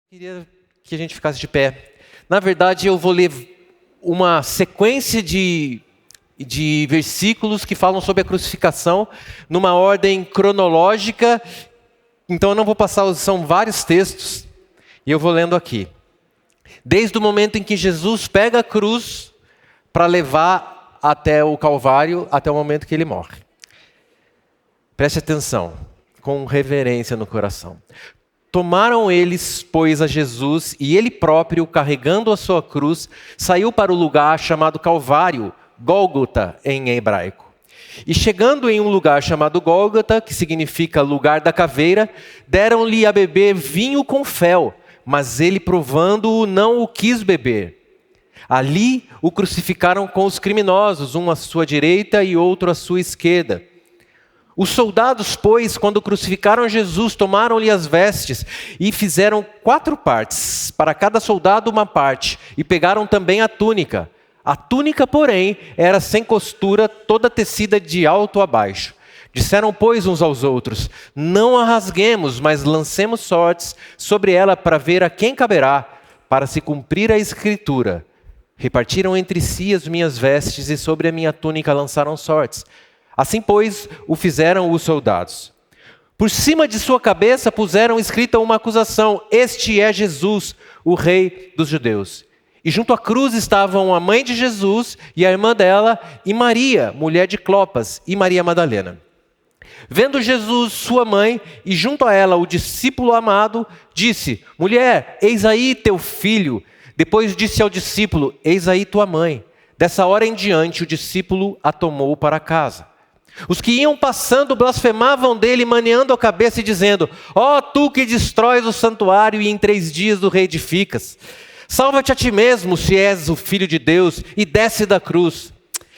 Queria que a gente ficasse de pé. Na verdade, eu vou ler uma sequência de versículos que falam sobre a crucificação, numa ordem cronológica. Então eu não vou passar, são vários textos, e eu vou lendo aqui. Desde o momento em que Jesus pega a cruz para levar até o Calvário, até o momento que ele morre. Preste atenção, com reverência no coração. Tomaram eles, pois, a Jesus, e ele próprio, carregando a sua cruz, saiu para o lugar chamado Calvário, Gólgota em hebraico. E chegando em um lugar chamado Gólgota, que significa lugar da caveira, deram-lhe a beber vinho com fel, mas ele, provando-o, não o quis beber. Ali o crucificaram com os criminosos, um à sua direita e outro à sua esquerda. Os soldados, pois, quando crucificaram Jesus, tomaram-lhe as vestes e fizeram 4 partes, para cada soldado uma parte, e pegaram também a túnica. A túnica, porém, era sem costura, toda tecida de alto a baixo. Disseram, pois, uns aos outros: não a rasguemos, mas lancemos sortes sobre ela para ver a quem caberá, para se cumprir a escritura. Repartiram entre si as minhas vestes e sobre a minha túnica lançaram sortes. Assim, pois, o fizeram os soldados. Por cima de sua cabeça puseram escrita uma acusação: este é Jesus, o rei dos judeus. E junto à cruz estavam a mãe de Jesus e a irmã dela, e Maria, mulher de Clopas, e Maria Madalena. Vendo Jesus, sua mãe, e junto a ela o discípulo amado, disse: mulher, eis aí teu filho. Depois disse ao discípulo: eis aí tua mãe. Dessa hora em diante o discípulo a tomou para casa. Os que iam passando blasfemavam dele, maneando a cabeça e dizendo: ó, tu que destróis o santuário e em 3 dias o reedificas. Salva-te a ti mesmo, se és o Filho de Deus, e desce da cruz.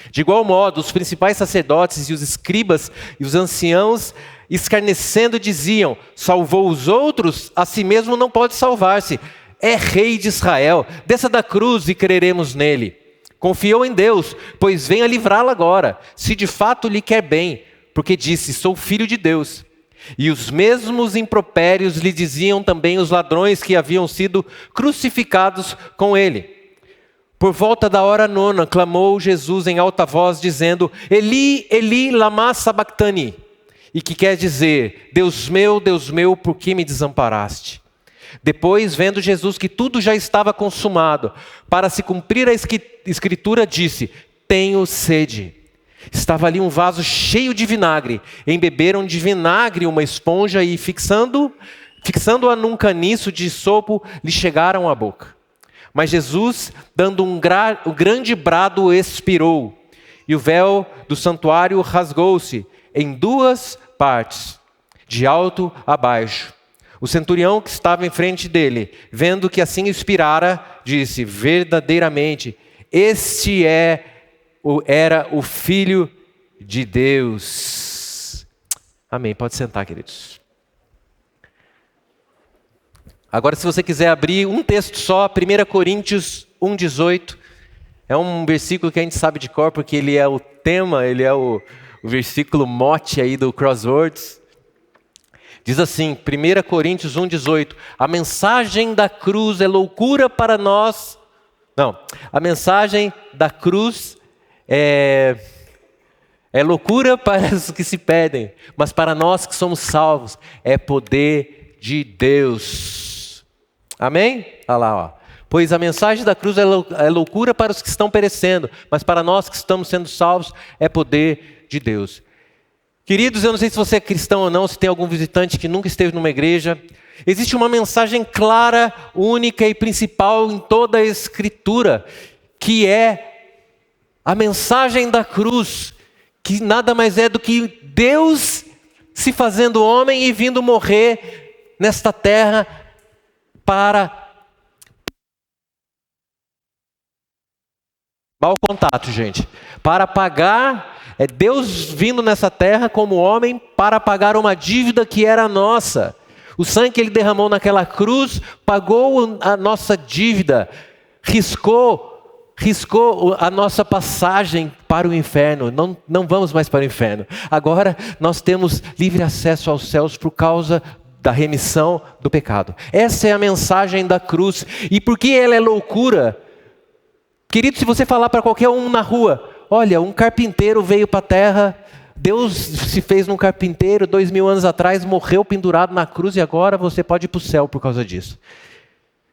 De igual modo, os principais sacerdotes e os escribas e os anciãos, escarnecendo, diziam: salvou os outros, a si mesmo não pode salvar-se. É rei de Israel, desça da cruz e creremos nele. Confiou em Deus, pois venha livrá-lo agora, se de fato lhe quer bem, porque disse: sou filho de Deus. E os mesmos impropérios lhe diziam também os ladrões que haviam sido crucificados com ele. Por volta da hora 9, clamou Jesus em alta voz, dizendo: Eli, Eli, lama sabachthani, e que quer dizer: Deus meu, por que me desamparaste? Depois, vendo Jesus que tudo já estava consumado, para se cumprir a escritura, disse: tenho sede. Estava ali um vaso cheio de vinagre. Embeberam de vinagre uma esponja e, fixando-a num caniço de sopo, lhe chegaram à boca. Mas Jesus, dando um grande brado, expirou. E o véu do santuário rasgou-se em 2 partes, de alto a baixo. O centurião que estava em frente dele, vendo que assim expirara, disse: verdadeiramente, este era o Filho de Deus. Amém. Pode sentar, queridos. Agora, se você quiser abrir um texto só, 1 Coríntios 1,18. É um versículo que a gente sabe de cor, porque ele é o tema, ele é o versículo mote aí do Crosswords. Diz assim, 1 Coríntios 1,18, a mensagem da cruz é loucura para nós. Não, a mensagem da cruz é loucura para os que se perdem, mas para nós que somos salvos, é poder de Deus. Amém? Olha lá, ó. Pois a mensagem da cruz é loucura para os que estão perecendo, mas para nós que estamos sendo salvos, é poder de Deus. Queridos, eu não sei se você é cristão ou não, se tem algum visitante que nunca esteve numa igreja. Existe uma mensagem clara, única e principal em toda a Escritura, que é a mensagem da cruz, que nada mais é do que Deus se fazendo homem e vindo morrer nesta terra para... Mau contato, gente. Para pagar... É Deus vindo nessa terra como homem para pagar uma dívida que era nossa. O sangue que ele derramou naquela cruz pagou a nossa dívida, riscou a nossa passagem para o inferno. Não vamos mais para o inferno. Agora nós temos livre acesso aos céus por causa da remissão do pecado. Essa é a mensagem da cruz. E por que ela é loucura? Querido, se você falar para qualquer um na rua, olha, um carpinteiro veio para a terra, Deus se fez num carpinteiro 2000 anos atrás, morreu pendurado na cruz e agora você pode ir para o céu por causa disso.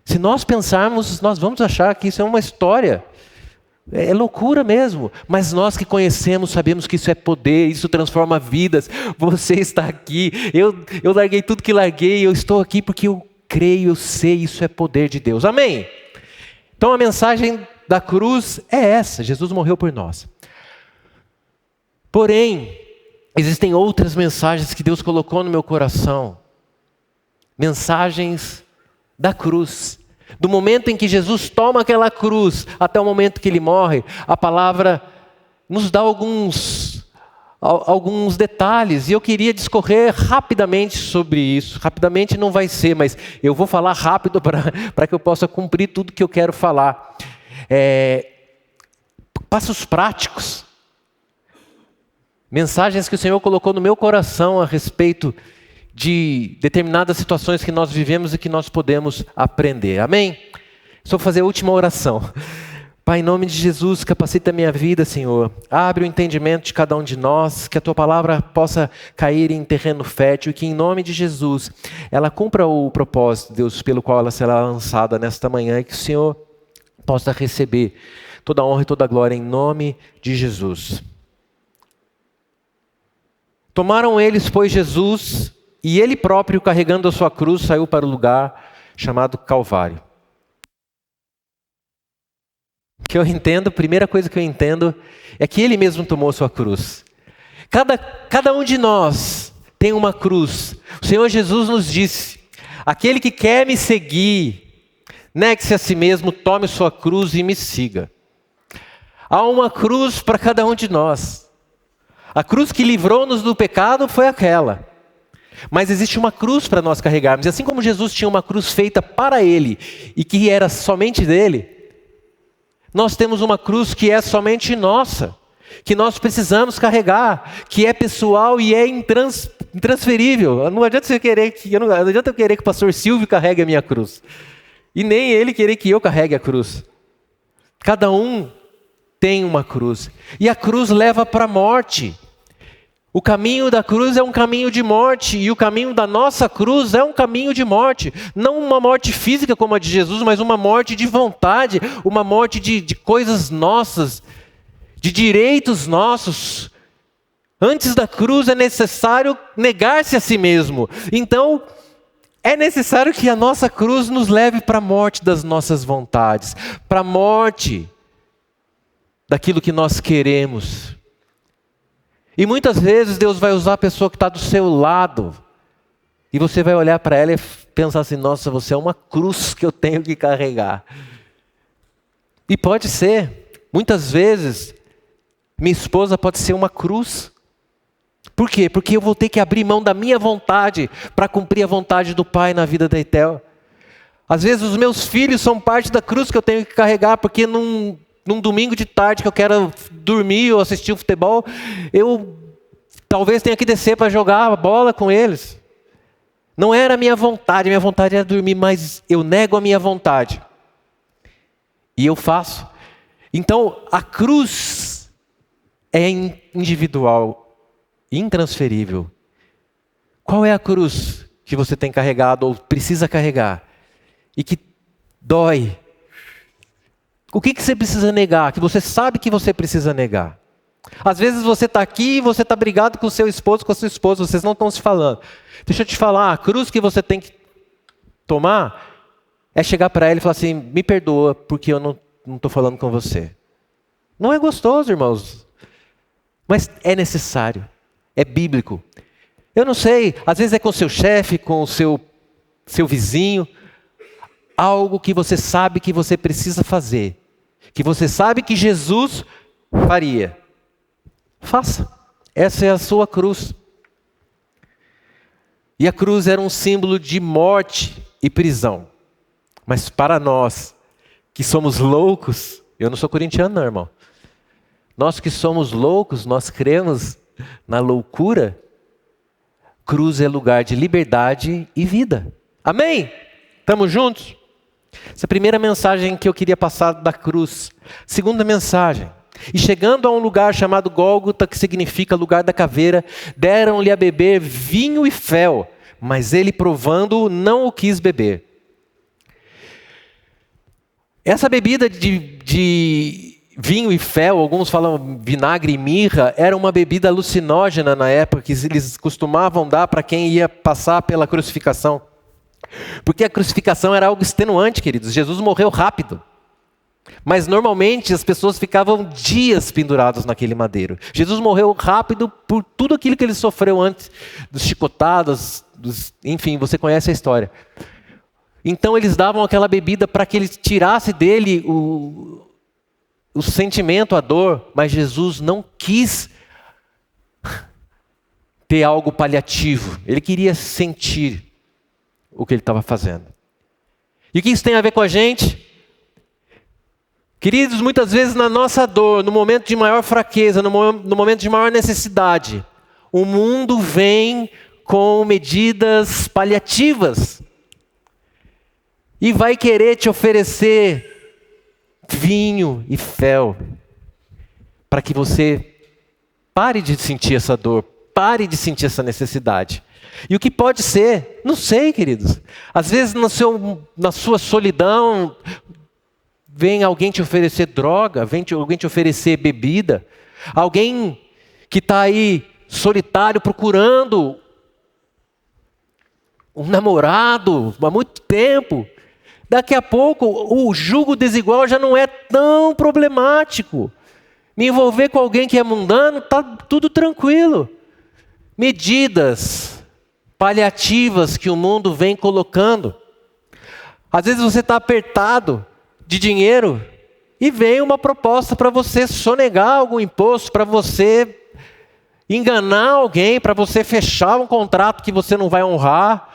Se nós pensarmos, nós vamos achar que isso é uma história. É loucura mesmo. Mas nós que conhecemos, sabemos que isso é poder, isso transforma vidas. Você está aqui, eu larguei tudo que larguei, eu estou aqui porque eu creio, eu sei, isso é poder de Deus. Amém? Então a mensagem da cruz é essa, Jesus morreu por nós. Porém, existem outras mensagens que Deus colocou no meu coração. Mensagens da cruz. Do momento em que Jesus toma aquela cruz até o momento que ele morre, a palavra nos dá alguns detalhes. E eu queria discorrer rapidamente sobre isso. Rapidamente não vai ser, mas eu vou falar rápido para que eu possa cumprir tudo que eu quero falar. Passos práticos. Mensagens que o Senhor colocou no meu coração a respeito de determinadas situações que nós vivemos e que nós podemos aprender. Amém? Só vou fazer a última oração. Pai, em nome de Jesus, capacita a minha vida, Senhor. Abre o entendimento de cada um de nós, que a Tua palavra possa cair em terreno fértil e que em nome de Jesus ela cumpra o propósito, Deus, pelo qual ela será lançada nesta manhã e que o Senhor possa receber toda a honra e toda a glória em nome de Jesus. Tomaram eles, pois, Jesus, e ele próprio, carregando a sua cruz, saiu para o lugar chamado Calvário. O que eu entendo, a primeira coisa que eu entendo, é que ele mesmo tomou a sua cruz. Cada um de nós tem uma cruz. O Senhor Jesus nos disse, aquele que quer me seguir, negue-se a si mesmo, tome sua cruz e me siga. Há uma cruz para cada um de nós. A cruz que livrou-nos do pecado foi aquela. Mas existe uma cruz para nós carregarmos. E assim como Jesus tinha uma cruz feita para Ele e que era somente dele, nós temos uma cruz que é somente nossa, que nós precisamos carregar, que é pessoal e é intransferível. Não adianta eu querer que o pastor Silvio carregue a minha cruz. E nem ele querer que eu carregue a cruz. Cada um tem uma cruz. E a cruz leva para a morte. O caminho da cruz é um caminho de morte, e o caminho da nossa cruz é um caminho de morte. Não uma morte física como a de Jesus, mas uma morte de vontade, uma morte de coisas nossas, de direitos nossos. Antes da cruz é necessário negar-se a si mesmo. Então, é necessário que a nossa cruz nos leve para a morte das nossas vontades, para a morte daquilo que nós queremos. E muitas vezes Deus vai usar a pessoa que está do seu lado. E você vai olhar para ela e pensar assim, nossa, você é uma cruz que eu tenho que carregar. E pode ser. Muitas vezes, minha esposa pode ser uma cruz. Por quê? Porque eu vou ter que abrir mão da minha vontade para cumprir a vontade do Pai na vida da Etel. Às vezes os meus filhos são parte da cruz que eu tenho que carregar, porque num domingo de tarde que eu quero dormir ou assistir o futebol, eu talvez tenha que descer para jogar a bola com eles. Não era a minha vontade era dormir, mas eu nego a minha vontade. E eu faço. Então, a cruz é individual, intransferível. Qual é a cruz que você tem carregado ou precisa carregar? E que dói? O que você precisa negar? Que você sabe que você precisa negar. Às vezes você está aqui e você está brigado com o seu esposo, com a sua esposa, vocês não estão se falando. Deixa eu te falar, a cruz que você tem que tomar é chegar para ela e falar assim, me perdoa porque eu não estou falando com você. Não é gostoso, irmãos, mas é necessário, é bíblico. Eu não sei, às vezes é com o seu chefe, com o seu vizinho, algo que você sabe que você precisa fazer, que você sabe que Jesus faria. Faça. Essa é a sua cruz. E a cruz era um símbolo de morte e prisão. Mas para nós, que somos loucos, eu não sou corintiano não, irmão. Nós que somos loucos, nós cremos na loucura, Cruz é lugar de liberdade e vida. Amém? Estamos juntos? Essa é a primeira mensagem que eu queria passar da cruz. Segunda mensagem. E chegando a um lugar chamado Gólgota, que significa lugar da caveira, deram-lhe a beber vinho e fel, mas ele, provando, não o quis beber. Essa bebida de vinho e fel, alguns falam vinagre e mirra, era uma bebida alucinógena na época, que eles costumavam dar para quem ia passar pela crucificação. Porque a crucificação era algo extenuante, queridos. Jesus morreu rápido. Mas normalmente as pessoas ficavam dias pendurados naquele madeiro. Jesus morreu rápido por tudo aquilo que ele sofreu antes, dos chicotadas, enfim, você conhece a história. Então eles davam aquela bebida para que ele tirasse dele o sentimento, a dor, mas Jesus não quis ter algo paliativo. Ele queria sentir o que ele estava fazendo. E o que isso tem a ver com a gente? Queridos, muitas vezes na nossa dor, no momento de maior fraqueza, no momento de maior necessidade, o mundo vem com medidas paliativas e vai querer te oferecer vinho e fel para que você pare de sentir essa dor, pare de sentir essa necessidade. E o que pode ser? Não sei, queridos. Às vezes na sua solidão, vem alguém te oferecer droga, vem alguém te oferecer bebida. Alguém que está aí solitário procurando um namorado há muito tempo. Daqui a pouco o jugo desigual já não é tão problemático. Me envolver com alguém que é mundano, está tudo tranquilo. Medidas paliativas que o mundo vem colocando. Às vezes você está apertado de dinheiro e vem uma proposta para você sonegar algum imposto, para você enganar alguém, para você fechar um contrato que você não vai honrar.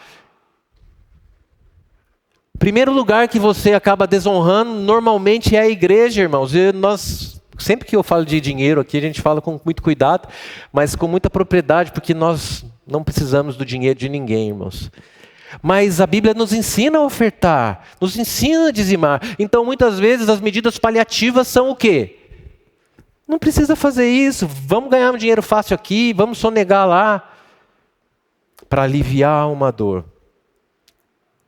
O primeiro lugar que você acaba desonrando normalmente é a igreja, irmãos. E nós, sempre que eu falo de dinheiro aqui, a gente fala com muito cuidado, mas com muita propriedade, porque nós não precisamos do dinheiro de ninguém, irmãos. Mas a Bíblia nos ensina a ofertar, nos ensina a dizimar. Então, muitas vezes, as medidas paliativas são o quê? Não precisa fazer isso, vamos ganhar um dinheiro fácil aqui, vamos sonegar lá, para aliviar uma dor.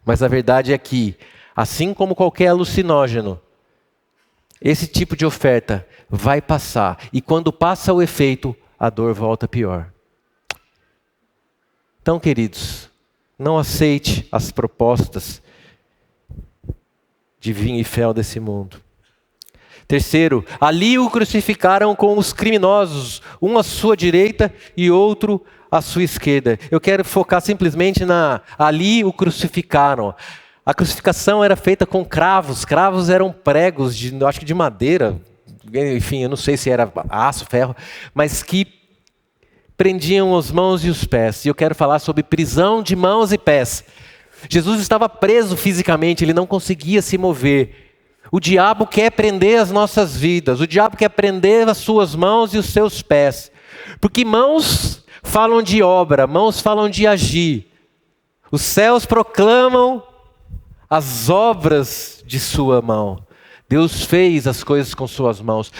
Mas a verdade é que, assim como qualquer alucinógeno, esse tipo de oferta vai passar. E quando passa o efeito, a dor volta pior. Então, queridos, não aceite as propostas de vinho e fel desse mundo. Terceiro, ali o crucificaram com os criminosos, um à sua direita e outro à sua esquerda. Eu quero focar simplesmente ali o crucificaram. A crucificação era feita com cravos. Cravos eram pregos, acho que de madeira, enfim, eu não sei se era aço, ferro, mas que prendiam as mãos e os pés. E eu quero falar sobre prisão de mãos e pés. Jesus estava preso fisicamente, ele não conseguia se mover. O diabo quer prender as nossas vidas, o diabo quer prender as suas mãos e os seus pés. Porque mãos falam de obra, mãos falam de agir. Os céus proclamam as obras de sua mão. Deus fez as coisas com suas mãos.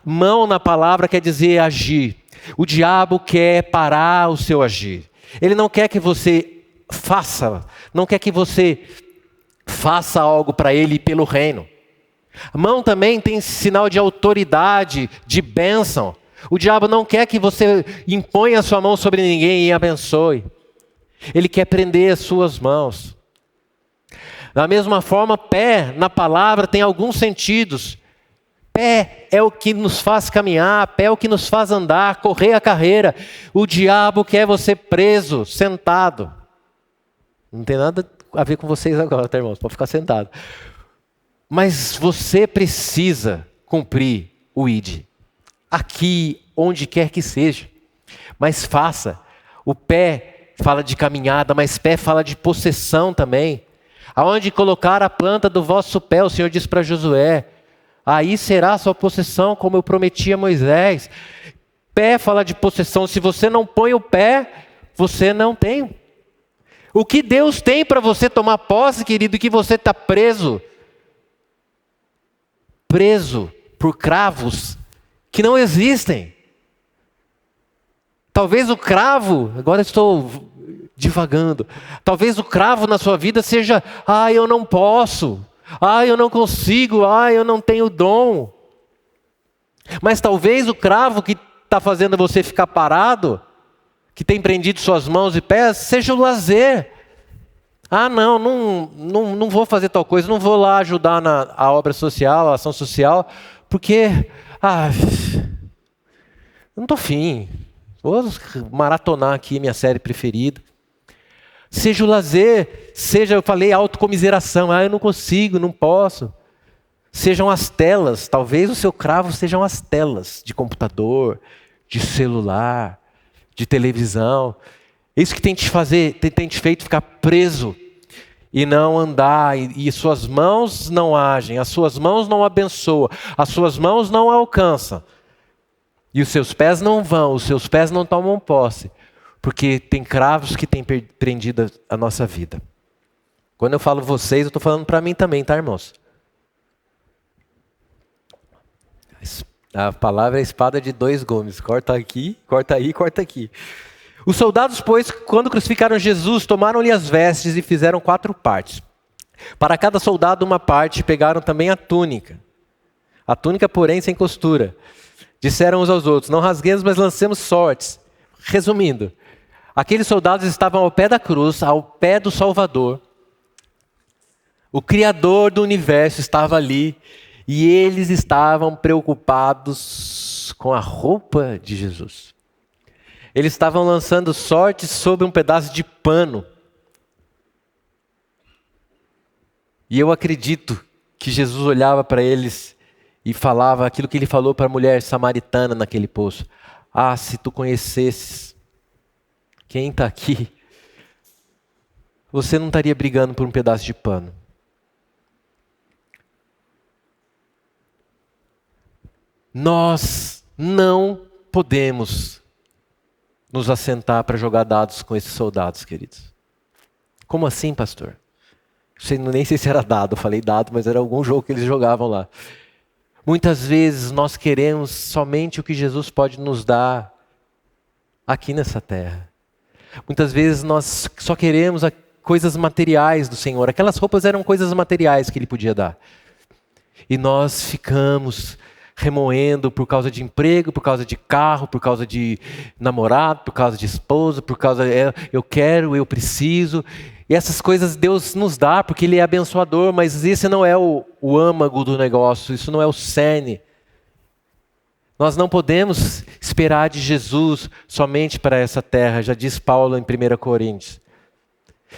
Mão na palavra quer dizer agir. O diabo quer parar o seu agir. Ele não quer que você não quer que você faça algo para ele pelo reino. A mão também tem esse sinal de autoridade, de bênção. O diabo não quer que você imponha a sua mão sobre ninguém e abençoe. Ele quer prender as suas mãos. Da mesma forma, pé na palavra tem alguns sentidos. Pé é o que nos faz caminhar, pé é o que nos faz andar, correr a carreira. O diabo quer você preso, sentado. Não tem nada a ver com vocês agora, tá, irmãos? Pode ficar sentado. Mas você precisa cumprir o ID. Aqui, onde quer que seja. Mas faça. O pé fala de caminhada, mas pé fala de possessão também. Aonde colocar a planta do vosso pé, o Senhor diz para Josué, aí será a sua possessão, como eu prometi a Moisés. Pé fala de possessão. Se você não põe o pé, você não tem. O que Deus tem para você tomar posse, querido, que você está preso. Preso por cravos que não existem. Talvez o cravo, agora estou divagando, talvez o cravo na sua vida seja, eu não posso, eu não consigo, eu não tenho dom. Mas talvez o cravo que está fazendo você ficar parado, que tem prendido suas mãos e pés, seja o lazer. Não vou fazer tal coisa, não vou lá ajudar na obra social, a ação social, porque, não estou afim. Vou maratonar aqui minha série preferida. Seja o lazer, seja, eu falei, autocomiseração. Eu não consigo, não posso. Sejam as telas, talvez o seu cravo sejam as telas de computador, de celular, de televisão. Isso que tem te feito ficar preso e não andar, e suas mãos não agem, as suas mãos não abençoam, as suas mãos não alcançam. E os seus pés não vão, os seus pés não tomam posse, porque tem cravos que têm prendido a nossa vida. Quando eu falo vocês, eu estou falando para mim também, tá, irmãos? A palavra é espada de dois gumes, corta aqui, corta aí, corta aqui. Os soldados, pois, quando crucificaram Jesus, tomaram-lhe as vestes e fizeram 4 partes. Para cada soldado uma parte, pegaram também a túnica. A túnica, porém, sem costura. Disseram uns aos outros, não rasguemos, mas lancemos sortes. Resumindo, aqueles soldados estavam ao pé da cruz, ao pé do Salvador. O Criador do universo estava ali e eles estavam preocupados com a roupa de Jesus. Eles estavam lançando sortes sobre um pedaço de pano. E eu acredito que Jesus olhava para eles e falava aquilo que ele falou para a mulher samaritana naquele poço. Se tu conhecesses quem está aqui, você não estaria brigando por um pedaço de pano. Nós não podemos nos assentar para jogar dados com esses soldados, queridos. Como assim, pastor? Nem sei se era dado, eu falei dado, mas era algum jogo que eles jogavam lá. Muitas vezes nós queremos somente o que Jesus pode nos dar aqui nessa terra. Muitas vezes nós só queremos coisas materiais do Senhor. Aquelas roupas eram coisas materiais que Ele podia dar. E nós ficamos remoendo por causa de emprego, por causa de carro, por causa de namorado, por causa de esposa, por causa eu quero, eu preciso. E essas coisas Deus nos dá porque Ele é abençoador, mas esse não é o âmago do negócio, isso não é o cerne. Nós não podemos esperar de Jesus somente para essa terra, já diz Paulo em 1 Coríntios.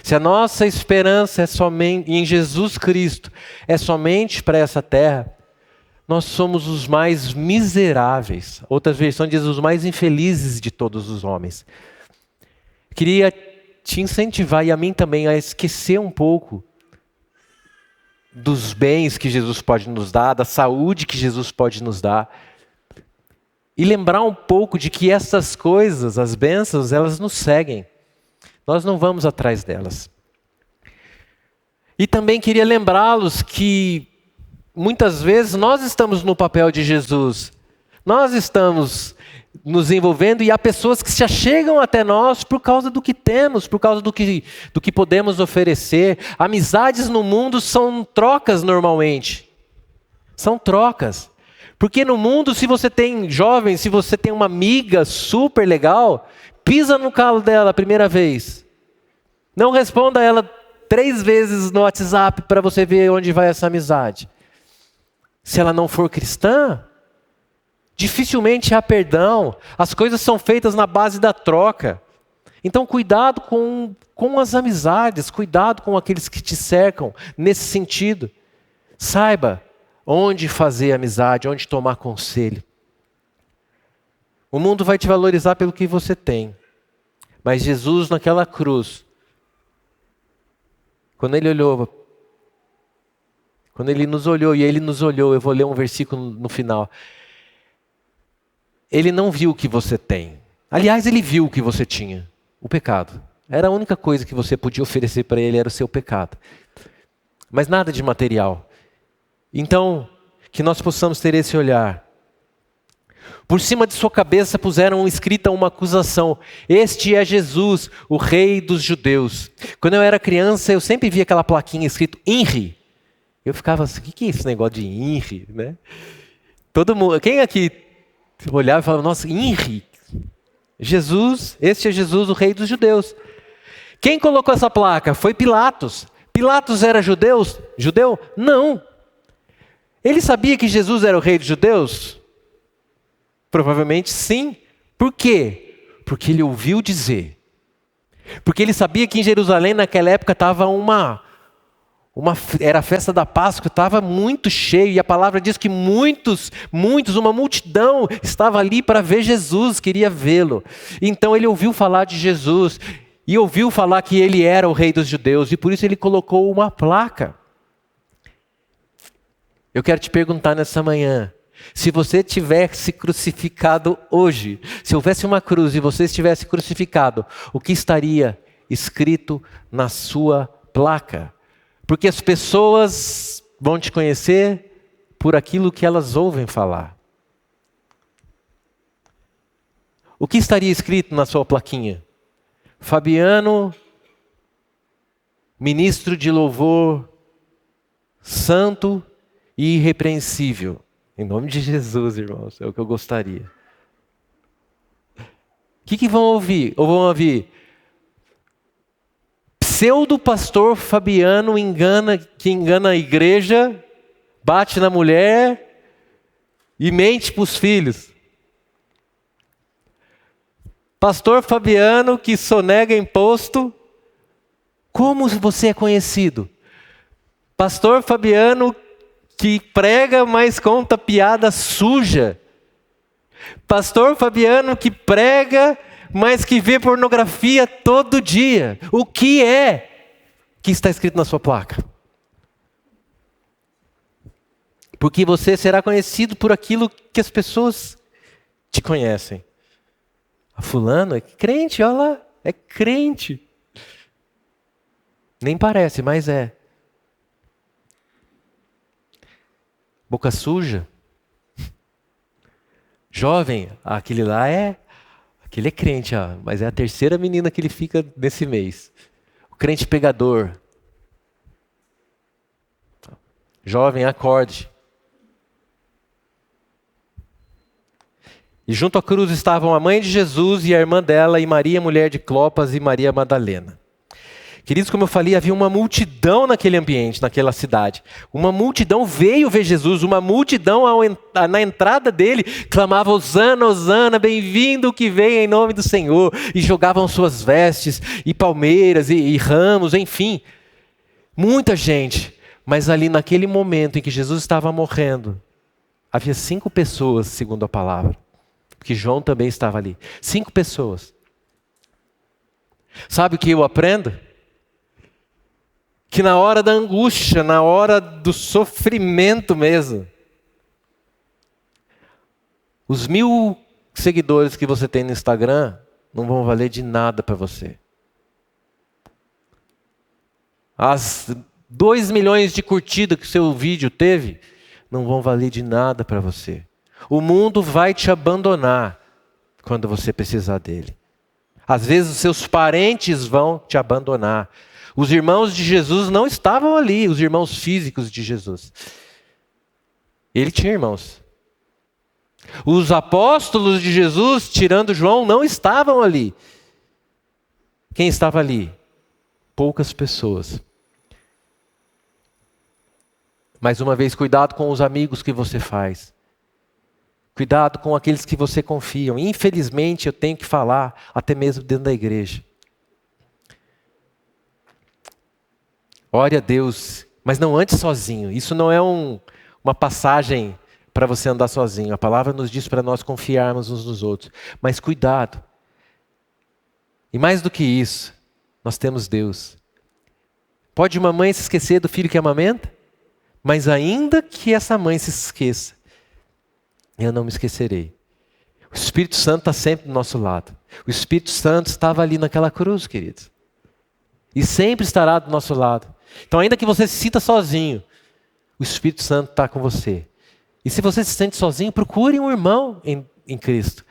Se a nossa esperança é somente em Jesus Cristo, é somente para essa terra, nós somos os mais miseráveis. Outras versões dizem os mais infelizes de todos os homens. Queria te incentivar, e a mim também, a esquecer um pouco dos bens que Jesus pode nos dar, da saúde que Jesus pode nos dar, e lembrar um pouco de que essas coisas, as bênçãos, elas nos seguem. Nós não vamos atrás delas. E também queria lembrá-los que muitas vezes nós estamos no papel de Jesus. Nós estamos nos envolvendo e há pessoas que se achegam até nós por causa do que temos, por causa do que podemos oferecer. Amizades no mundo são trocas normalmente. São trocas. Porque no mundo, se você tem jovem, se você tem uma amiga super legal, pisa no calo dela a primeira vez. Não responda a ela 3 vezes no WhatsApp para você ver onde vai essa amizade. Se ela não for cristã, dificilmente há perdão. As coisas são feitas na base da troca. Então cuidado com as amizades, cuidado com aqueles que te cercam nesse sentido. Saiba onde fazer amizade, onde tomar conselho. O mundo vai te valorizar pelo que você tem. Mas Jesus naquela cruz, quando Ele nos olhou, e Ele nos olhou, eu vou ler um versículo no final. Ele não viu o que você tem. Aliás, Ele viu o que você tinha. o pecado. Era a única coisa que você podia oferecer para ele, era o seu pecado. Mas nada de material. Então, que nós possamos ter esse olhar. Por cima de sua cabeça puseram escrita uma acusação: este é Jesus, o Rei dos Judeus. Quando eu era criança, eu sempre via aquela plaquinha escrito INRI. Eu ficava assim, o que é esse negócio de INRI? Né? Todo mundo, quem aqui olhava e falava, nossa, INRI? Jesus, este é Jesus, o Rei dos Judeus. Quem colocou essa placa? Foi Pilatos. Pilatos era judeu? Não. Ele sabia que Jesus era o Rei dos Judeus? Provavelmente sim. Por quê? Porque ele ouviu dizer. Porque ele sabia que em Jerusalém naquela época estava era a festa da Páscoa, estava muito cheio, e a palavra diz que uma multidão estava ali para ver Jesus, queria vê-lo. Então ele ouviu falar de Jesus, e ouviu falar que ele era o Rei dos Judeus, e por isso ele colocou uma placa. Eu quero te perguntar nessa manhã, se você tivesse crucificado hoje, se houvesse uma cruz e você estivesse crucificado, o que estaria escrito na sua placa? Porque as pessoas vão te conhecer por aquilo que elas ouvem falar. O que estaria escrito na sua plaquinha? Fabiano, ministro de louvor, santo e irrepreensível. Em nome de Jesus, irmãos, é o que eu gostaria. O que vão ouvir? Ou vão ouvir? Pseudo-pastor Fabiano que engana a igreja, bate na mulher e mente para os filhos. Pastor Fabiano que sonega imposto. Como você é conhecido? Pastor Fabiano que prega, mas conta piada suja. Pastor Fabiano que prega, mas que vê pornografia todo dia. O que é que está escrito na sua placa? Porque você será conhecido por aquilo que as pessoas te conhecem. A fulano é crente, olha lá, é crente. Nem parece, mas é. Boca suja. Jovem, aquele é crente, mas é a terceira menina que ele fica nesse mês. O crente pegador. Jovem, acorde. E junto à cruz estavam a mãe de Jesus e a irmã dela, e Maria, mulher de Clopas, e Maria Madalena. Queridos, como eu falei, havia uma multidão naquele ambiente, naquela cidade. Uma multidão veio ver Jesus, uma multidão na entrada dele clamava: Hosana, Hosana, bem-vindo o que vem em nome do Senhor. E jogavam suas vestes, e palmeiras, e ramos, enfim. Muita gente. Mas ali naquele momento em que Jesus estava morrendo, havia 5 pessoas, segundo a palavra. Porque João também estava ali. 5 pessoas. Sabe o que eu aprendo? Que na hora da angústia, na hora do sofrimento mesmo, os 1000 seguidores que você tem no Instagram não vão valer de nada para você. As 2 milhões de curtidas que o seu vídeo teve não vão valer de nada para você. O mundo vai te abandonar quando você precisar dele. Às vezes os seus parentes vão te abandonar. Os irmãos de Jesus não estavam ali, os irmãos físicos de Jesus. Ele tinha irmãos. Os apóstolos de Jesus, tirando João, não estavam ali. Quem estava ali? Poucas pessoas. Mais uma vez, cuidado com os amigos que você faz. Cuidado com aqueles que você confia. Infelizmente, eu tenho que falar, até mesmo dentro da igreja. Ore a Deus, mas não ande sozinho. Isso não é uma passagem para você andar sozinho. A palavra nos diz para nós confiarmos uns nos outros. Mas cuidado. E mais do que isso, nós temos Deus. Pode uma mãe se esquecer do filho que amamenta? Mas ainda que essa mãe se esqueça, eu não me esquecerei. O Espírito Santo está sempre do nosso lado. O Espírito Santo estava ali naquela cruz, queridos. E sempre estará do nosso lado. Então, ainda que você se sinta sozinho, o Espírito Santo está com você. E se você se sente sozinho, procure um irmão em Cristo.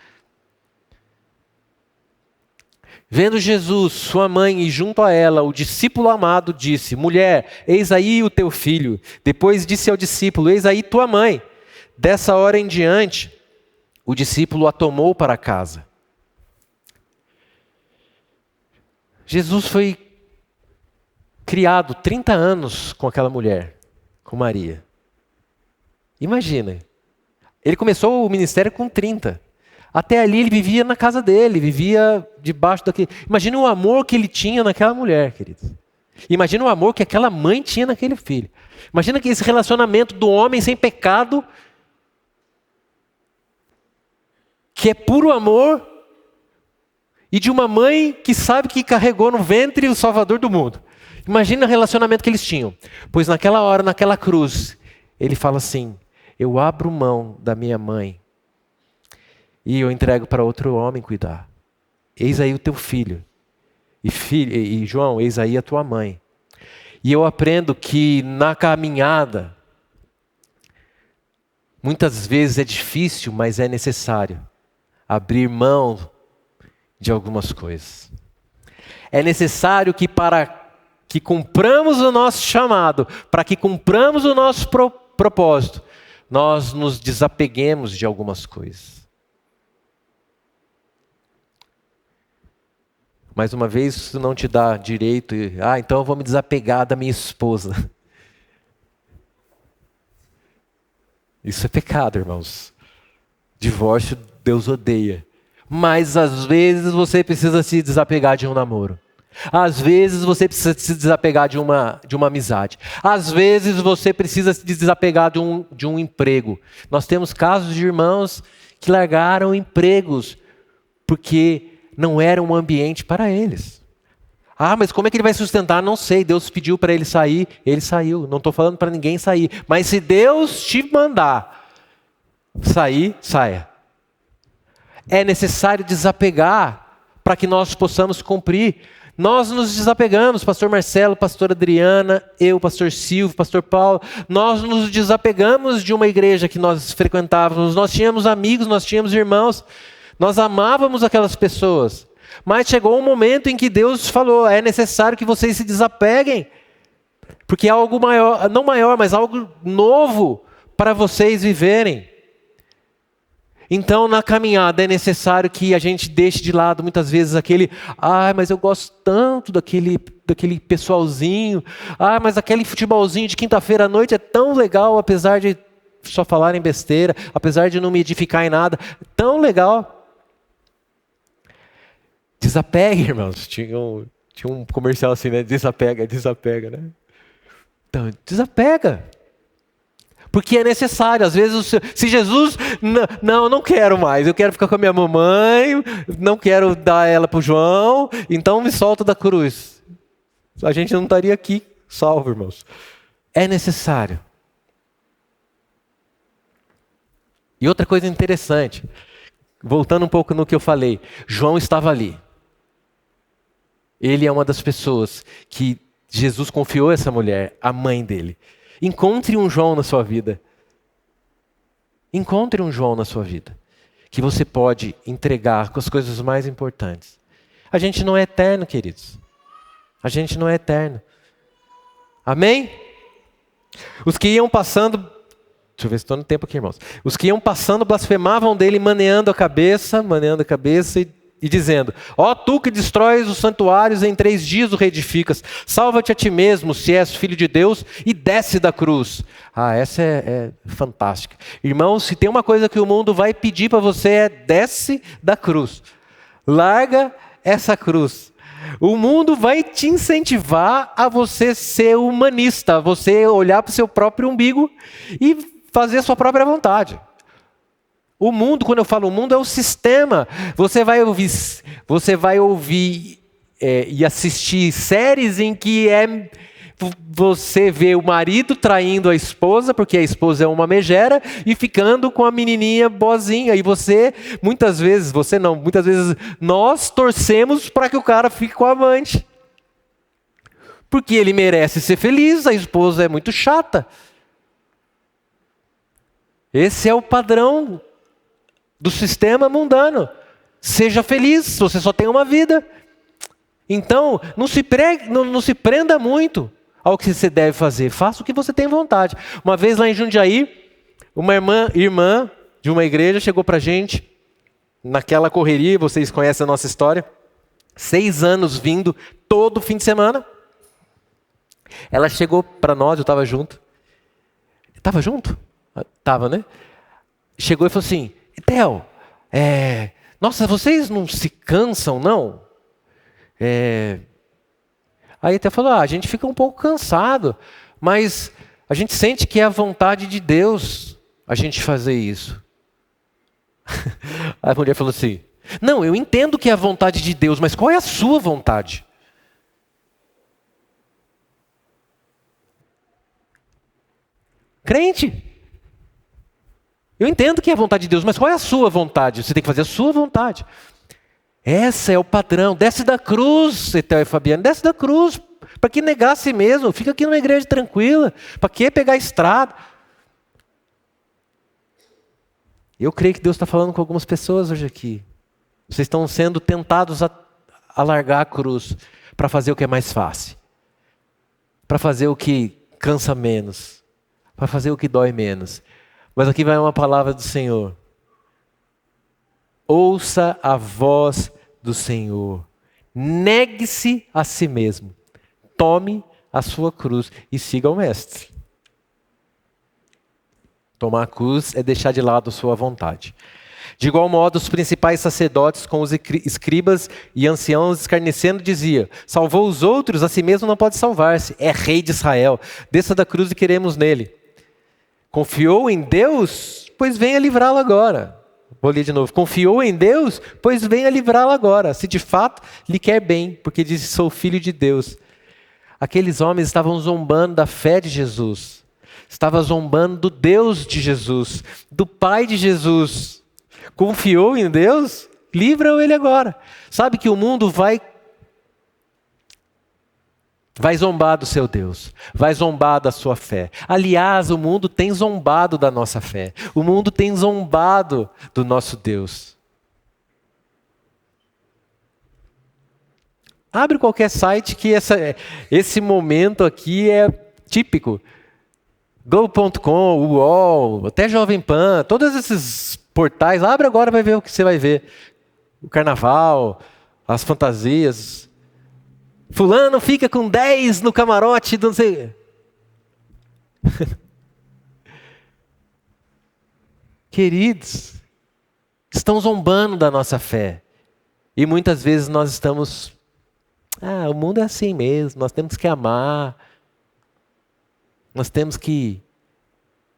Vendo Jesus, sua mãe, e junto a ela, o discípulo amado disse: mulher, eis aí o teu filho. Depois disse ao discípulo: eis aí tua mãe. Dessa hora em diante, o discípulo a tomou para casa. Jesus foi criado 30 anos com aquela mulher, com Maria. Imagina, ele começou o ministério com 30. Até ali ele vivia na casa dele, vivia debaixo daquele... Imagina o amor que ele tinha naquela mulher, queridos. Imagina o amor que aquela mãe tinha naquele filho. Imagina que esse relacionamento do homem sem pecado, que é puro amor, e de uma mãe que sabe que carregou no ventre o Salvador do mundo. Imagina o relacionamento que eles tinham. Pois naquela hora, naquela cruz, ele fala assim: eu abro mão da minha mãe e eu entrego para outro homem cuidar. Eis aí o teu filho. E João, eis aí a tua mãe. E eu aprendo que na caminhada, muitas vezes é difícil, mas é necessário abrir mão de algumas coisas. É necessário que para que cumpramos o nosso chamado, para que cumpramos o nosso propósito, nós nos desapeguemos de algumas coisas. Mais uma vez, isso não te dá direito, então eu vou me desapegar da minha esposa. Isso é pecado, irmãos. Divórcio, Deus odeia. Mas às vezes você precisa se desapegar de um namoro. Às vezes você precisa se desapegar de uma amizade. Às vezes você precisa se desapegar de um emprego. Nós temos casos de irmãos que largaram empregos porque não era um ambiente para eles. Mas como é que ele vai sustentar? Não sei. Deus pediu para ele sair, ele saiu. Não estou falando para ninguém sair. Mas se Deus te mandar sair, saia. É necessário desapegar para que nós possamos cumprir. Nós nos desapegamos, pastor Marcelo, pastor Adriana, eu, pastor Silvio, pastor Paulo. Nós nos desapegamos de uma igreja que nós frequentávamos. Nós tínhamos amigos, nós tínhamos irmãos. Nós amávamos aquelas pessoas, mas chegou um momento em que Deus falou: é necessário que vocês se desapeguem, porque é algo maior, não maior, mas algo novo para vocês viverem. Então, na caminhada é necessário que a gente deixe de lado muitas vezes aquele: mas eu gosto tanto daquele pessoalzinho, mas aquele futebolzinho de quinta-feira à noite é tão legal, apesar de só falarem besteira, apesar de não me edificar em nada, tão legal. Desapega, irmãos. Tinha um comercial assim, né? Desapega, né? Então, desapega. Porque é necessário. Às vezes, se Jesus... Não, eu não quero mais. Eu quero ficar com a minha mamãe. Não quero dar ela para o João. Então, me solta da cruz. A gente não estaria aqui salvo, irmãos. É necessário. E outra coisa interessante. Voltando um pouco no que eu falei. João estava ali. Ele é uma das pessoas que Jesus confiou essa mulher, a mãe dele. Encontre um João na sua vida. Encontre um João na sua vida. Que você pode entregar com as coisas mais importantes. A gente não é eterno, queridos. A gente não é eterno. Amém? Os que iam passando... Deixa eu ver se estou no tempo aqui, irmãos. Os que iam passando blasfemavam dele, maneando a cabeça e dizendo: tu que destróis os santuários, em 3 dias o reedificas, salva-te a ti mesmo, se és filho de Deus, e desce da cruz. Essa é fantástica. Irmãos, se tem uma coisa que o mundo vai pedir para você é: desce da cruz. Larga essa cruz. O mundo vai te incentivar a você ser humanista, a você olhar para o seu próprio umbigo e fazer a sua própria vontade. O mundo, quando eu falo o mundo, é o sistema. Você vai ouvir e assistir séries em que você vê o marido traindo a esposa, porque a esposa é uma megera, e ficando com a menininha boazinha. E você, muitas vezes nós torcemos para que o cara fique com a amante. Porque ele merece ser feliz, a esposa é muito chata. Esse é o padrão do sistema mundano. Seja feliz, você só tem uma vida. Então, não se prenda muito ao que você deve fazer. Faça o que você tem vontade. Uma vez lá em Jundiaí, uma irmã de uma igreja chegou para a gente, naquela correria, vocês conhecem a nossa história, 6 anos vindo todo fim de semana. Ela chegou para nós, eu estava junto. Estava junto? Estava, né? Chegou e falou assim, Theo, nossa, vocês não se cansam, não? Aí até falou, a gente fica um pouco cansado, mas a gente sente que é a vontade de Deus a gente fazer isso. Aí a mulher falou assim, não, eu entendo que é a vontade de Deus, mas qual é a sua vontade? Crente, eu entendo que é a vontade de Deus, mas qual é a sua vontade? Você tem que fazer a sua vontade. Esse é o padrão. Desce da cruz, Etel e Fabiano, desce da cruz. Para que negar a si mesmo? Fica aqui numa igreja tranquila. Para que pegar a estrada? Eu creio que Deus está falando com algumas pessoas hoje aqui. Vocês estão sendo tentados a largar a cruz para fazer o que é mais fácil. Para fazer o que cansa menos. Para fazer o que dói menos. Mas aqui vai uma palavra do Senhor. Ouça a voz do Senhor. Negue-se a si mesmo. Tome a sua cruz e siga o Mestre. Tomar a cruz é deixar de lado a sua vontade. De igual modo, os principais sacerdotes com os escribas e anciãos escarnecendo dizia: salvou os outros, a si mesmo não pode salvar-se. É rei de Israel. Desça da cruz e queremos nele. Confiou em Deus? Pois venha livrá-lo agora. Vou ler de novo. Confiou em Deus? Pois venha livrá-lo agora. Se de fato lhe quer bem, porque disse: sou filho de Deus. Aqueles homens estavam zombando da fé de Jesus. Estavam zombando do Deus de Jesus, do Pai de Jesus. Confiou em Deus? Livra ele agora. Sabe que o mundo vai zombar do seu Deus, vai zombar da sua fé. Aliás, o mundo tem zombado da nossa fé. O mundo tem zombado do nosso Deus. Abre qualquer site que esse momento aqui é típico. Go.com, UOL, até Jovem Pan, todos esses portais. Abre agora e vai ver o que você vai ver. O carnaval, as fantasias. Fulano fica com 10 no camarote, não sei. Queridos, estão zombando da nossa fé. E muitas vezes nós estamos... o mundo é assim mesmo, nós temos que amar. Nós temos que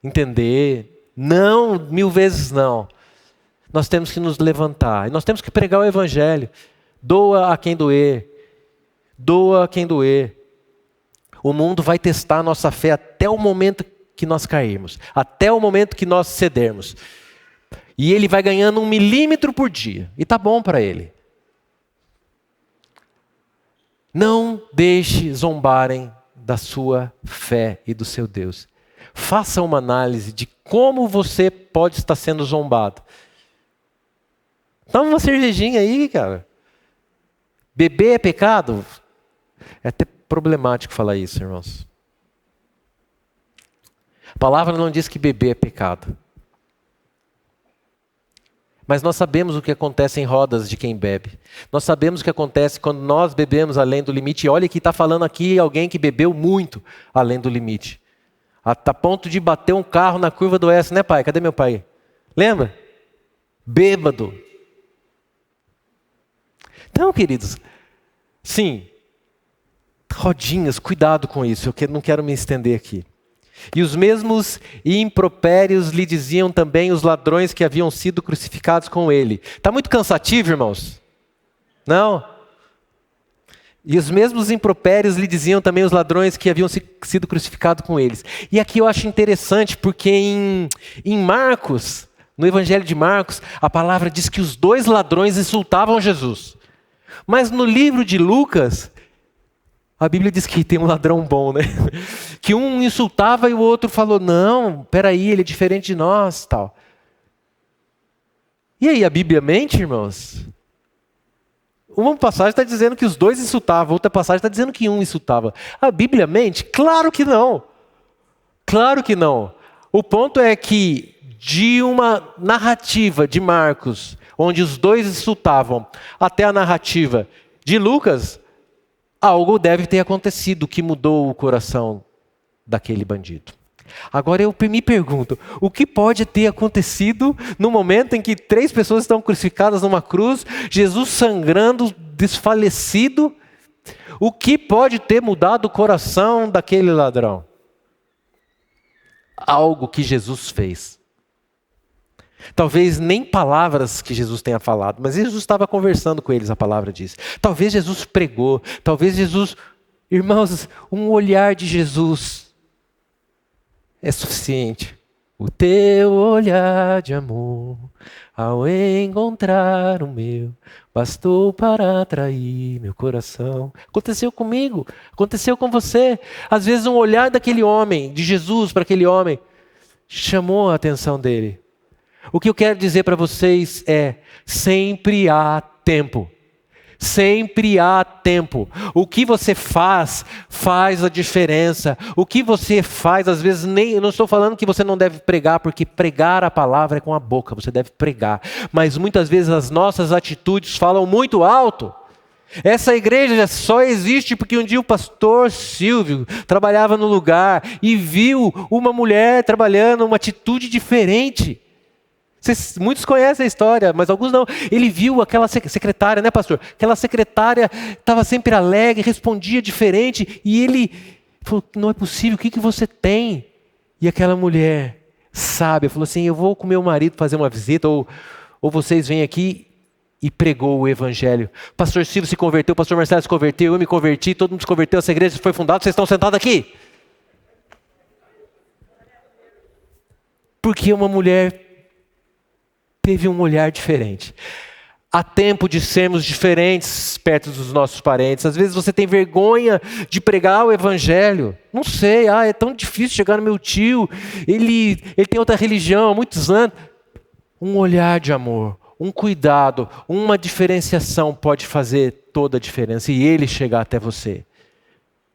entender. Não, 1000 vezes não. Nós temos que nos levantar. E nós temos que pregar o Evangelho. Doa a quem doer. Doa a quem doer. O mundo vai testar a nossa fé até o momento que nós cairmos. Até o momento que nós cedermos. E ele vai ganhando 1 milímetro por dia. E tá bom para ele. Não deixe zombarem da sua fé e do seu Deus. Faça uma análise de como você pode estar sendo zombado. Toma uma cervejinha aí, cara. Beber é pecado? É até problemático falar isso, irmãos. A palavra não diz que beber é pecado. Mas nós sabemos o que acontece em rodas de quem bebe. Nós sabemos o que acontece quando nós bebemos além do limite. E olha que está falando aqui alguém que bebeu muito além do limite. A ponto de bater um carro na curva do oeste, né, pai? Cadê meu pai? Lembra? Bêbado. Então, queridos, sim, rodinhas, cuidado com isso. Eu não quero me estender aqui. E os mesmos impropérios lhe diziam também os ladrões que haviam sido crucificados com ele. Está muito cansativo, irmãos? Não? E os mesmos impropérios lhe diziam também os ladrões que haviam sido crucificados com eles. E aqui eu acho interessante, porque em Marcos, no Evangelho de Marcos, a palavra diz que os 2 ladrões insultavam Jesus. Mas no livro de Lucas, a Bíblia diz que tem um ladrão bom, né? Que um insultava e o outro falou, não, peraí, ele é diferente de nós, tal. E aí, a Bíblia mente, irmãos? Uma passagem está dizendo que os 2 insultavam, outra passagem está dizendo que um insultava. A Bíblia mente? Claro que não. Claro que não. O ponto é que de uma narrativa de Marcos, onde os 2 insultavam, até a narrativa de Lucas, algo deve ter acontecido que mudou o coração daquele bandido. Agora eu me pergunto, o que pode ter acontecido no momento em que 3 pessoas estão crucificadas numa cruz, Jesus sangrando, desfalecido? O que pode ter mudado o coração daquele ladrão? Algo que Jesus fez. Talvez nem palavras que Jesus tenha falado, mas Jesus estava conversando com eles, a palavra diz. Talvez Jesus pregou, talvez Jesus... Irmãos, um olhar de Jesus é suficiente. O teu olhar de amor, ao encontrar o meu, bastou para atrair meu coração. Aconteceu comigo, aconteceu com você. Às vezes um olhar daquele homem, de Jesus para aquele homem, chamou a atenção dele. O que eu quero dizer para vocês é, sempre há tempo. Sempre há tempo. O que você faz, faz a diferença. O que você faz, às vezes, eu não estou falando que você não deve pregar, porque pregar a palavra é com a boca, você deve pregar. Mas muitas vezes as nossas atitudes falam muito alto. Essa igreja só existe porque um dia o pastor Silvio trabalhava no lugar e viu uma mulher trabalhando uma atitude diferente. Muitos conhecem a história, mas alguns não. Ele viu aquela secretária, né, pastor? Aquela secretária estava sempre alegre, respondia diferente. E ele falou, não é possível, o que você tem? E aquela mulher sábia falou assim, eu vou com meu marido fazer uma visita, ou vocês vêm aqui, e pregou o evangelho. Pastor Silvio se converteu, pastor Marcelo se converteu, eu me converti, todo mundo se converteu, essa igreja foi fundada, vocês estão sentados aqui. Porque uma mulher teve um olhar diferente. Há tempo de sermos diferentes perto dos nossos parentes. Às vezes você tem vergonha de pregar o evangelho. Não sei, é tão difícil chegar no meu tio. Ele tem outra religião há muitos anos. Um olhar de amor, um cuidado, uma diferenciação pode fazer toda a diferença. E ele chegar até você.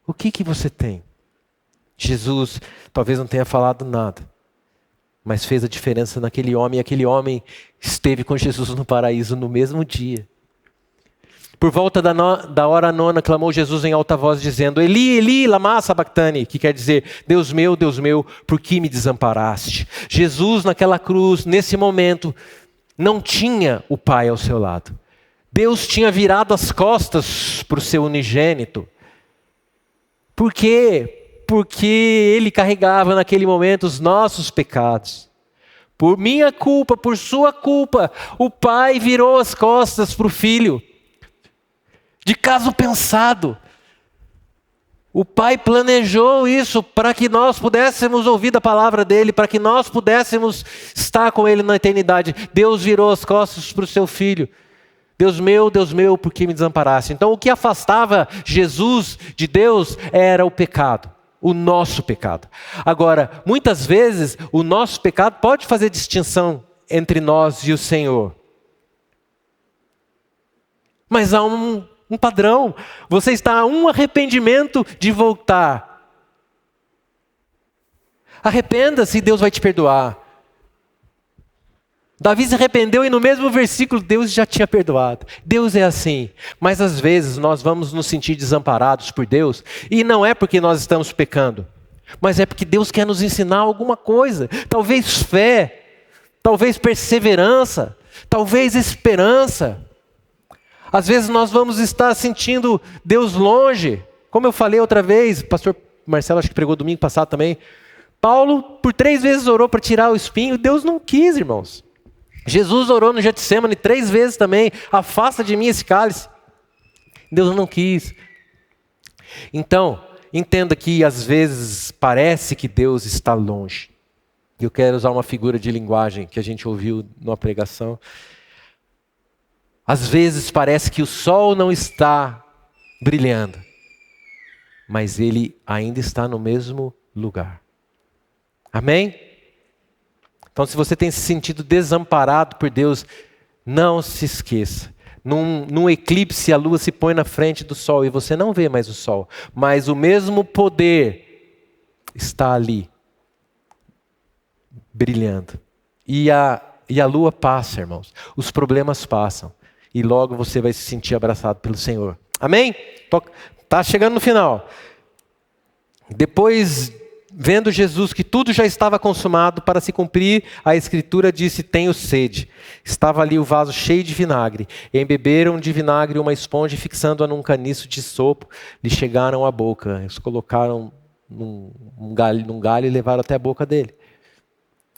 O que você tem? Jesus talvez não tenha falado nada, mas fez a diferença naquele homem, e aquele homem esteve com Jesus no paraíso no mesmo dia. Por volta da hora 9, clamou Jesus em alta voz, dizendo, Eli, Eli, lama sabachthani, que quer dizer, Deus meu, por que me desamparaste? Jesus naquela cruz, nesse momento, não tinha o Pai ao seu lado. Deus tinha virado as costas para o seu unigênito. Por quê? Porque ele carregava naquele momento os nossos pecados. Por minha culpa, por sua culpa, o Pai virou as costas para o Filho. De caso pensado. O Pai planejou isso para que nós pudéssemos ouvir da palavra dEle, para que nós pudéssemos estar com Ele na eternidade. Deus virou as costas para o seu Filho. Deus meu, por que me desamparaste? Então o que afastava Jesus de Deus era o pecado. O nosso pecado. Agora, muitas vezes, o nosso pecado pode fazer distinção entre nós e o Senhor. Mas há um padrão. Você está a um arrependimento de voltar. Arrependa-se e Deus vai te perdoar. Davi se arrependeu e no mesmo versículo Deus já tinha perdoado. Deus é assim. Mas às vezes nós vamos nos sentir desamparados por Deus. E não é porque nós estamos pecando. Mas é porque Deus quer nos ensinar alguma coisa. Talvez fé. Talvez perseverança. Talvez esperança. Às vezes nós vamos estar sentindo Deus longe. Como eu falei outra vez, pastor Marcelo acho que pregou domingo passado também. Paulo por 3 vezes orou para tirar o espinho. Deus não quis, irmãos. Jesus orou no Getsemane 3 vezes também. Afasta de mim esse cálice. Deus não quis. Então, entenda que às vezes parece que Deus está longe. Eu quero usar uma figura de linguagem que a gente ouviu numa pregação. Às vezes parece que o sol não está brilhando, mas ele ainda está no mesmo lugar. Amém? Então, se você tem se sentido desamparado por Deus, não se esqueça. Num eclipse, a lua se põe na frente do sol e você não vê mais o sol, mas o mesmo poder está ali, brilhando. E a lua passa, irmãos. Os problemas passam. E logo você vai se sentir abraçado pelo Senhor. Amém? Está chegando no final. Depois, vendo Jesus que tudo já estava consumado, para se cumprir, a Escritura disse: tenho sede. Estava ali o vaso cheio de vinagre. Embeberam de vinagre uma esponja e, fixando-a num caniço de sopo, lhe chegaram à boca. Eles colocaram num galho e levaram até a boca dele.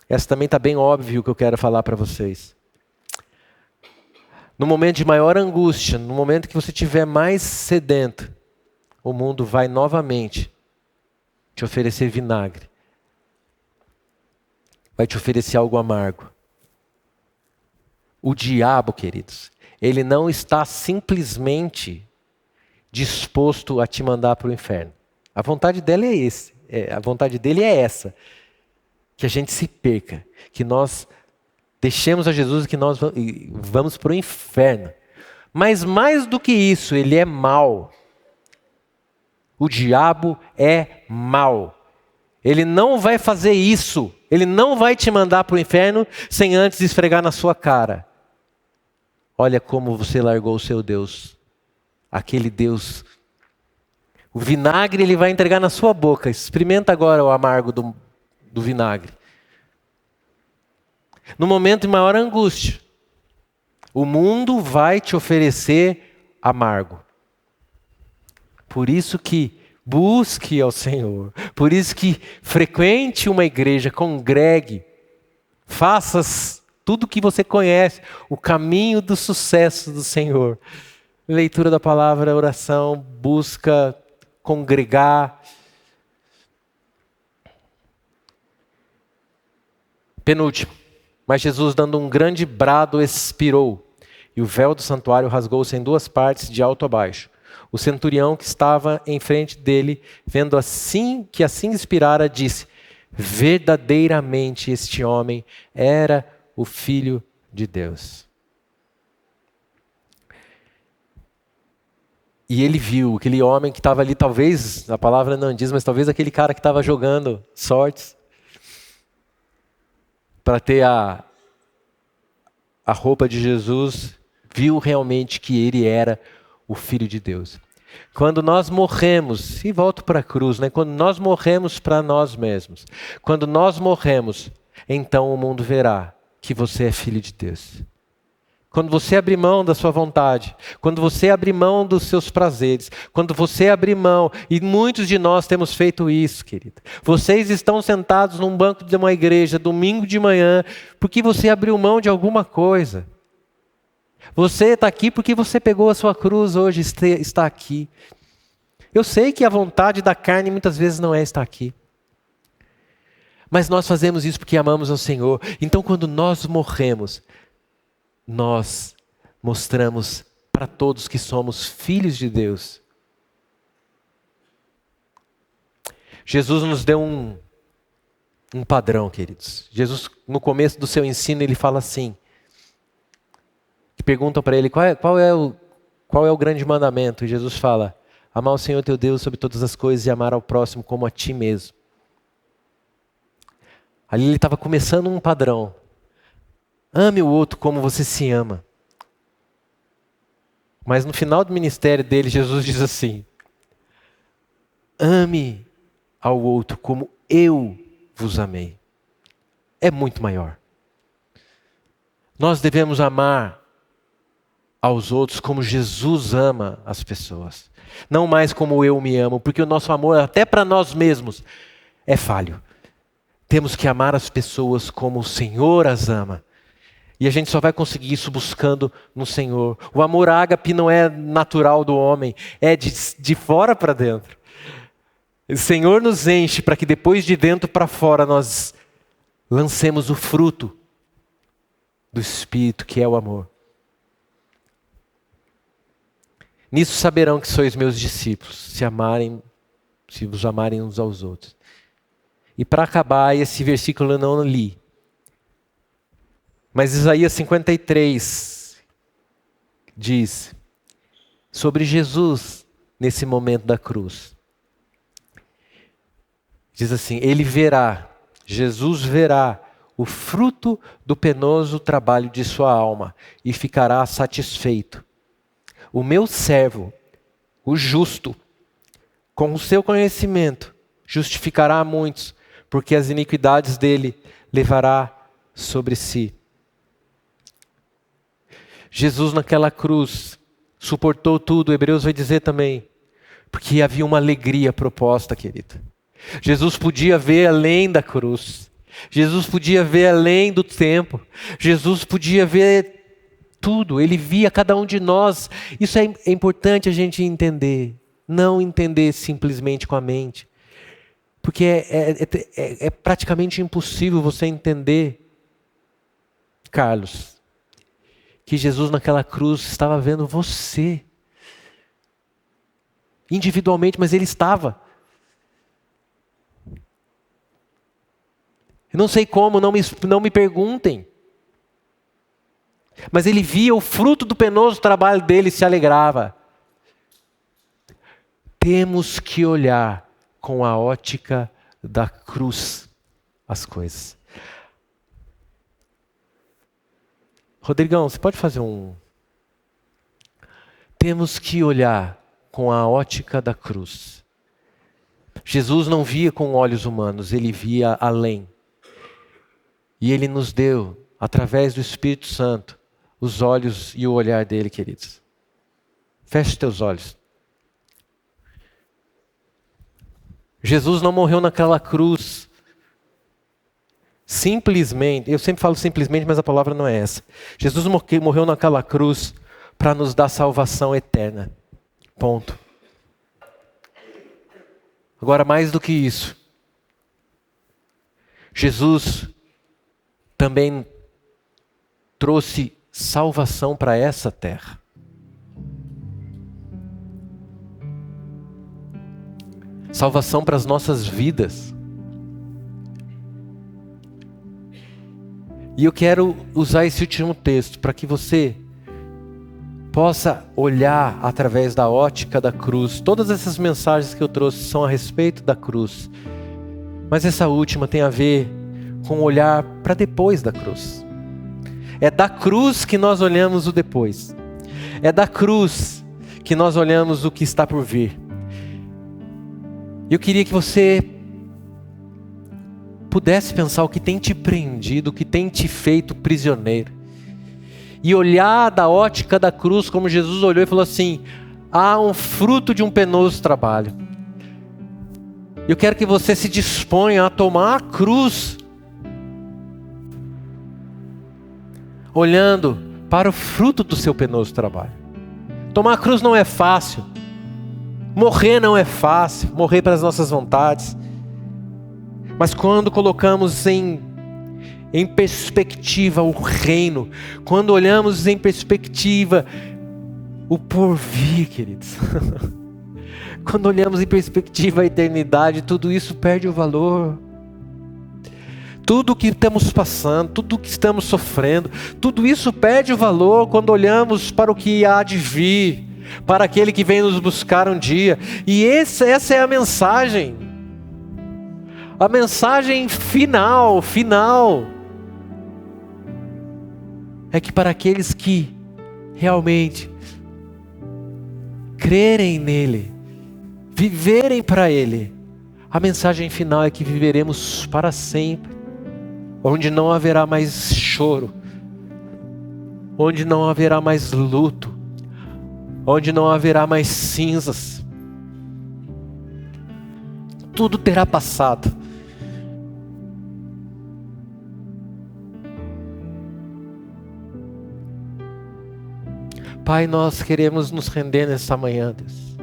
Essa também está bem óbvio o que eu quero falar para vocês. No momento de maior angústia, no momento que você estiver mais sedento, o mundo vai novamente te oferecer vinagre. Vai te oferecer algo amargo. O diabo, queridos, ele não está simplesmente disposto a te mandar para o inferno. A vontade dele a vontade dele é essa. Que a gente se perca, que nós deixemos a Jesus e que nós vamos para o inferno. Mas mais do que isso, ele é mau. O diabo é mau. Ele não vai fazer isso. Ele não vai te mandar para o inferno sem antes esfregar na sua cara: olha como você largou o seu Deus. Aquele Deus. O vinagre ele vai entregar na sua boca. Experimenta agora o amargo do vinagre. No momento de maior angústia, o mundo vai te oferecer amargo. Por isso que busque ao Senhor. Por isso que frequente uma igreja, congregue. Faça tudo o que você conhece, o caminho do sucesso do Senhor. Leitura da palavra, oração, busca congregar. Penúltimo. Mas Jesus, dando um grande brado, expirou, e o véu do santuário rasgou-se em duas partes, de alto a baixo. O centurião que estava em frente dele, vendo que assim expirara, disse: verdadeiramente este homem era o Filho de Deus. E ele viu aquele homem que estava ali, talvez, a palavra não diz, mas talvez aquele cara que estava jogando sortes para ter a roupa de Jesus, viu realmente que ele era o Filho de Deus. Quando nós morremos, e volto para a cruz, quando nós morremos para nós mesmos, quando nós morremos, então o mundo verá que você é Filho de Deus. Quando você abrir mão da sua vontade, quando você abrir mão dos seus prazeres, quando você abrir mão, e muitos de nós temos feito isso, querido. Vocês estão sentados num banco de uma igreja, domingo de manhã, porque você abriu mão de alguma coisa. Você está aqui porque você pegou a sua cruz hoje, está aqui. Eu sei que a vontade da carne muitas vezes não é estar aqui. Mas nós fazemos isso porque amamos ao Senhor. Então quando nós morremos, nós mostramos para todos que somos filhos de Deus. Jesus nos deu um padrão, queridos. Jesus, no começo do seu ensino, ele fala assim, que perguntam para ele, qual é o grande mandamento? E Jesus fala: amar o Senhor teu Deus sobre todas as coisas e amar ao próximo como a ti mesmo. Ali ele estava começando um padrão. Ame o outro como você se ama. Mas no final do ministério dele, Jesus diz assim: ame ao outro como eu vos amei. É muito maior. Nós devemos amar aos outros como Jesus ama as pessoas. Não mais como eu me amo, porque o nosso amor, até para nós mesmos, é falho. Temos que amar as pessoas como o Senhor as ama. E a gente só vai conseguir isso buscando no Senhor. O amor ágape não é natural do homem, é de fora para dentro. O Senhor nos enche para que depois de dentro para fora nós lancemos o fruto do Espírito, que é o amor. Nisso saberão que sois meus discípulos, se vos amarem uns aos outros. E para acabar, esse versículo eu não li. Mas Isaías 53 diz sobre Jesus nesse momento da cruz. Diz assim, Jesus verá o fruto do penoso trabalho de sua alma e ficará satisfeito. O meu servo, o justo, com o seu conhecimento, justificará a muitos, porque as iniquidades dele levará sobre si. Jesus naquela cruz suportou tudo, Hebreus vai dizer também, porque havia uma alegria proposta, querido. Jesus podia ver além da cruz. Jesus podia ver além do tempo. Jesus podia ver tudo. Ele via cada um de nós. Isso é importante a gente entender. Não entender simplesmente com a mente. Porque é praticamente impossível você entender, Carlos, que Jesus naquela cruz estava vendo você. Individualmente, mas Ele estava. Eu não sei como, não me perguntem. Mas Ele via o fruto do penoso trabalho dele e se alegrava. Temos que olhar com a ótica da cruz as coisas. Rodrigão, você pode fazer um... Temos que olhar com a ótica da cruz. Jesus não via com olhos humanos, Ele via além. E Ele nos deu, através do Espírito Santo, os olhos e o olhar dele, queridos. Feche os teus olhos. Jesus não morreu naquela cruz simplesmente, eu sempre falo simplesmente, mas a palavra não é essa. Jesus morreu naquela cruz para nos dar salvação eterna. Ponto. Agora, mais do que isso, Jesus também trouxe salvação para essa terra. Salvação para as nossas vidas. E eu quero usar esse último texto para que você possa olhar através da ótica da cruz. Todas essas mensagens que eu trouxe são a respeito da cruz. Mas essa última tem a ver com o olhar para depois da cruz. É da cruz que nós olhamos o depois. É da cruz que nós olhamos o que está por vir. Eu queria que você pudesse pensar o que tem te prendido, o que tem te feito prisioneiro. E olhar da ótica da cruz, como Jesus olhou e falou assim: há um fruto de um penoso trabalho. Eu quero que você se disponha a tomar a cruz, olhando para o fruto do seu penoso trabalho. Tomar a cruz não é fácil. Morrer não é fácil. Morrer para as nossas vontades. Mas quando colocamos em perspectiva o reino, quando olhamos em perspectiva o porvir, queridos, quando olhamos em perspectiva a eternidade, tudo isso perde o valor. Tudo o que estamos passando, tudo o que estamos sofrendo, tudo isso perde o valor quando olhamos para o que há de vir, para aquele que vem nos buscar um dia. E essa é a mensagem. A mensagem final é que para aqueles que realmente crerem nele, viverem para ele, a mensagem final é que viveremos para sempre, onde não haverá mais choro, onde não haverá mais luto, onde não haverá mais cinzas. Tudo terá passado. Pai, nós queremos nos render nessa manhã, Deus.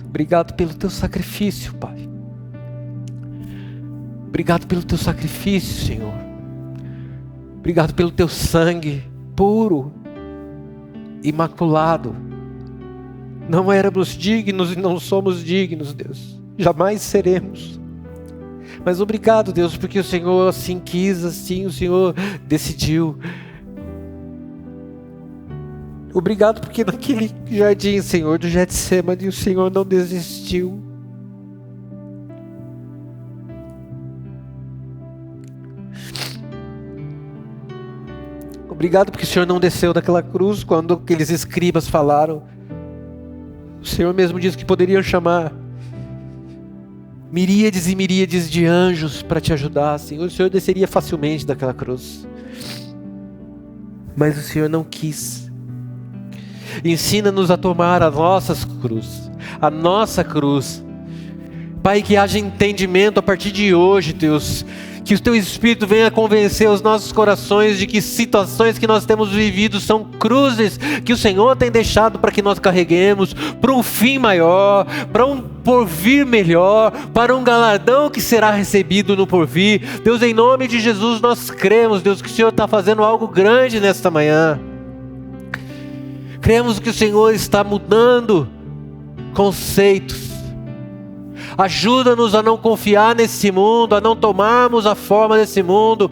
Obrigado pelo teu sacrifício, Pai. Obrigado pelo teu sacrifício, Senhor. Obrigado pelo teu sangue puro, imaculado. Não éramos dignos e não somos dignos, Deus. Jamais seremos. Mas obrigado, Deus, porque o Senhor assim quis, assim o Senhor decidiu. Obrigado porque naquele jardim, Senhor, do Getsemane, o Senhor não desistiu. Obrigado porque o Senhor não desceu daquela cruz quando aqueles escribas falaram. O Senhor mesmo disse que poderiam chamar miríades e miríades de anjos para te ajudar, Senhor. O Senhor desceria facilmente daquela cruz. Mas o Senhor não quis. Ensina-nos a tomar as nossas cruzes, a nossa cruz. Pai, que haja entendimento a partir de hoje, Deus. Que o Teu Espírito venha convencer os nossos corações de que situações que nós temos vivido são cruzes que o Senhor tem deixado para que nós carreguemos, para um fim maior, para um porvir melhor, para um galardão que será recebido no porvir. Deus, em nome de Jesus, nós cremos, Deus, que o Senhor está fazendo algo grande nesta manhã. Cremos que o Senhor está mudando conceitos. Ajuda-nos a não confiar nesse mundo, a não tomarmos a forma desse mundo.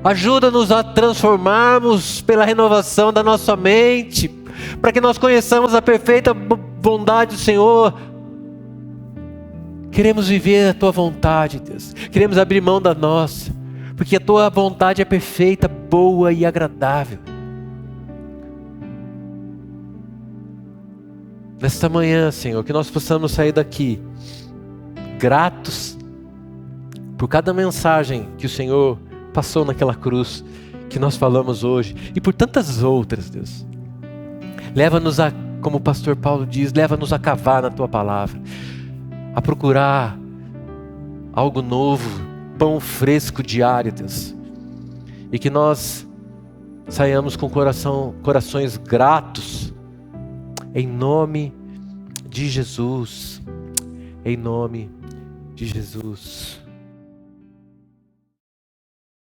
Ajuda-nos a transformarmos pela renovação da nossa mente, para que nós conheçamos a perfeita bondade do Senhor. Queremos viver a Tua vontade, Deus. Queremos abrir mão da nossa, porque a Tua vontade é perfeita, boa e agradável. Nesta manhã, Senhor, que nós possamos sair daqui gratos por cada mensagem que o Senhor passou naquela cruz que nós falamos hoje e por tantas outras, Deus. Leva-nos a, como o pastor Paulo diz, leva-nos a cavar na Tua palavra, a procurar algo novo, pão fresco diário, Deus. E que nós saiamos com corações gratos, em nome de Jesus. Em nome de Jesus.